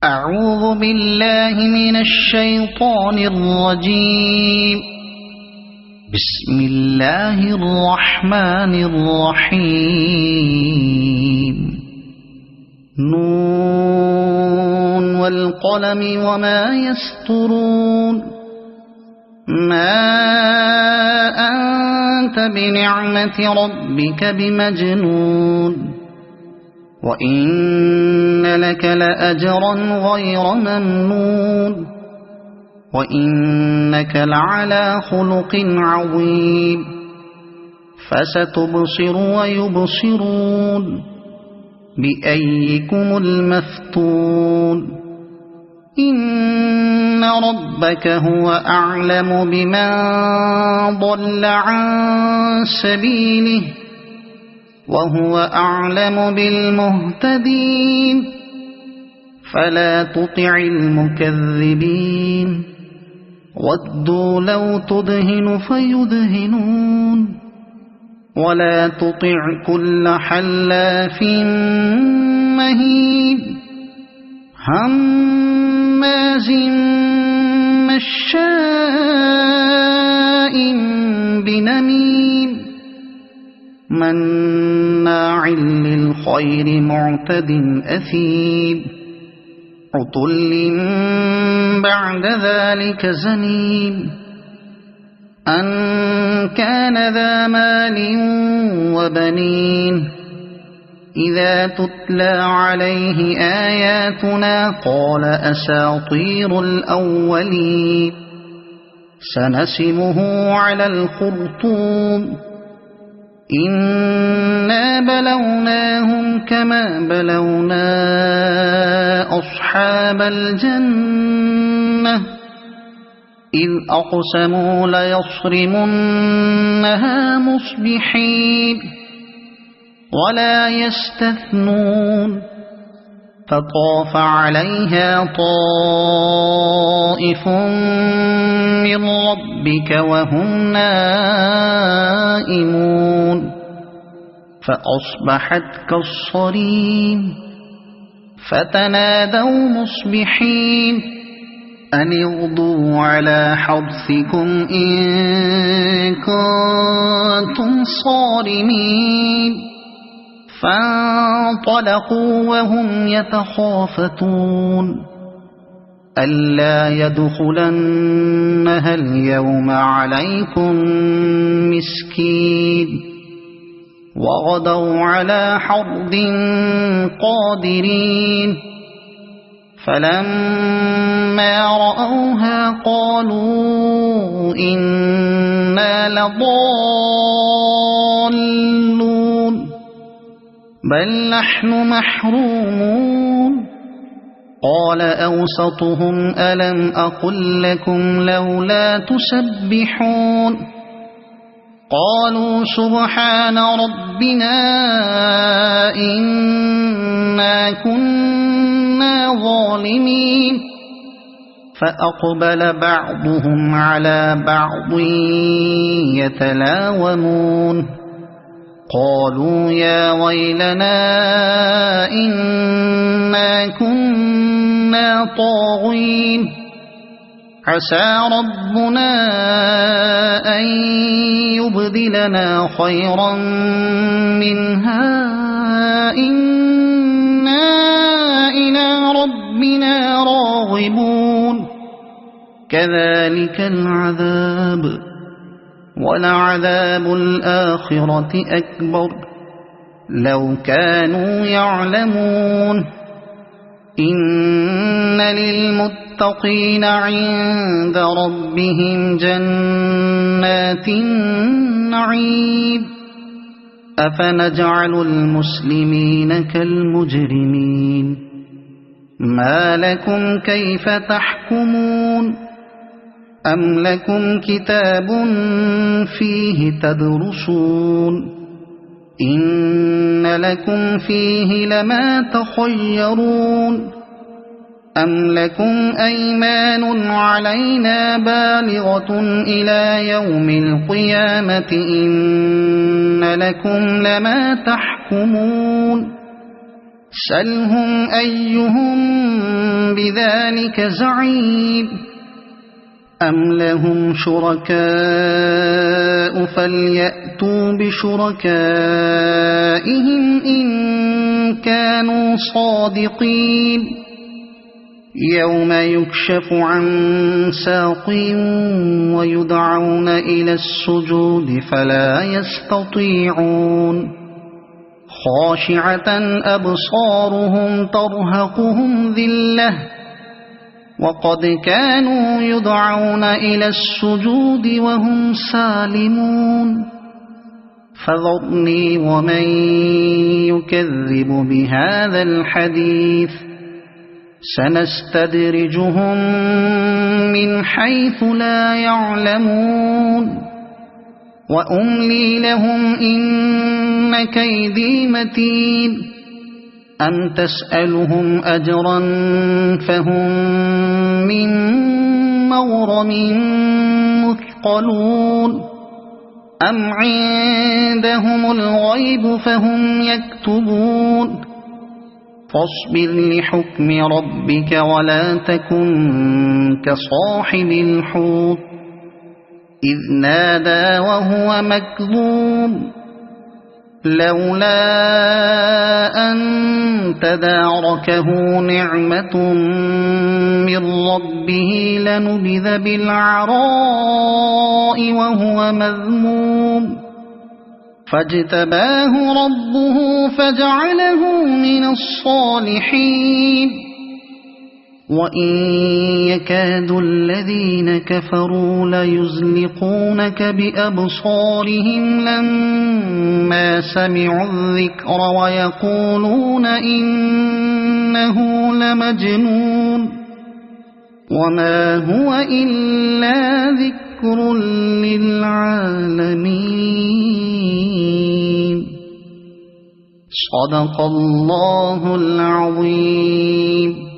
أعوذ بالله من الشيطان الرجيم. بسم الله الرحمن الرحيم. نون والقلم وما يسطرون. ما أنت بنعمة ربك بمجنون، وإن لك لأجرا غير ممنون، وإنك لعلى خلق عظيم. فستبصر ويبصرون بأيكم المفتون. إن ربك هو أعلم بمن ضل عن سبيله، وهو أعلم بالمهتدين. فلا تطع المكذبين، ودوا لو تدهن فيدهنون. ولا تطع كل حلاف مهين، هماز مشاء بنميم، مناع للخير معتد أثيم، عتل بعد ذلك زنيم. أن كان ذا مال وبنين، إذا تتلى عليه آياتنا قال أساطير الأولين. سنسمه على الخرطوم. إنا بلوناهم كما بلونا أصحاب الجنة، إذ أقسموا ليصرمنها مصبحين ولا يستثنون. فطاف عليها طائف من ربك وهم نائمون، فأصبحت كالصريم. فتنادوا مصبحين أن اغدوا على حرثكم إن كنتم صارمين. فانطلقوا وهم يتخافتون ألا يدخلنها اليوم عليكم مسكين. وغدوا على حرد قادرين. فلما رأوها قالوا إنا لضالون، بل نحن محرومون. قال أوسطهم ألم أقل لكم لولا تسبحون؟ قالوا سبحان ربنا إنا كنا ظالمين. فأقبل بعضهم على بعض يتلاومون. قالوا يا ويلنا إنا كنا طاغين. عسى ربنا أن يبدلنا خيرا منها إنا إلى ربنا راغبون. كذلك العذاب، ولعذاب الآخرة أكبر لو كانوا يعلمون. إن للمتقين عند ربهم جنات النعيم. أفنجعل المسلمين كالمجرمين؟ ما لكم كيف تحكمون؟ أم لكم كتاب فيه تدرسون؟ إن لكم فيه لما تخيرون. أم لكم أيمان علينا بالغة إلى يوم القيامة إن لكم لما تحكمون. سلهم أيهم بذلك زعيم أم لهم شركاء فليأتوا بشركائهم إن كانوا صادقين يوم يكشف عن ساق ويدعون إلى السجود فلا يستطيعون خاشعة أبصارهم ترهقهم ذلة وقد كانوا يدعون إلى السجود وهم سالمون فذرني ومن يكذب بهذا الحديث سنستدرجهم من حيث لا يعلمون وأملي لهم إن كيدي متين أم تسألهم أجرا فهم من مغرم مثقلون أم عندهم الغيب فهم يكتبون فاصبر لحكم ربك ولا تكن كصاحب الحوت إذ نادى وهو مكظوم لولا أن تداركه نعمة من ربه لنبذ بالعراء وهو مذموم فاجتباه ربه فجعله من الصالحين وإن يكاد الذين كفروا ليزلقونك بأبصارهم لما سمعوا الذكر ويقولون إنه لمجنون وما هو إلا ذكر للعالمين صدق الله العظيم.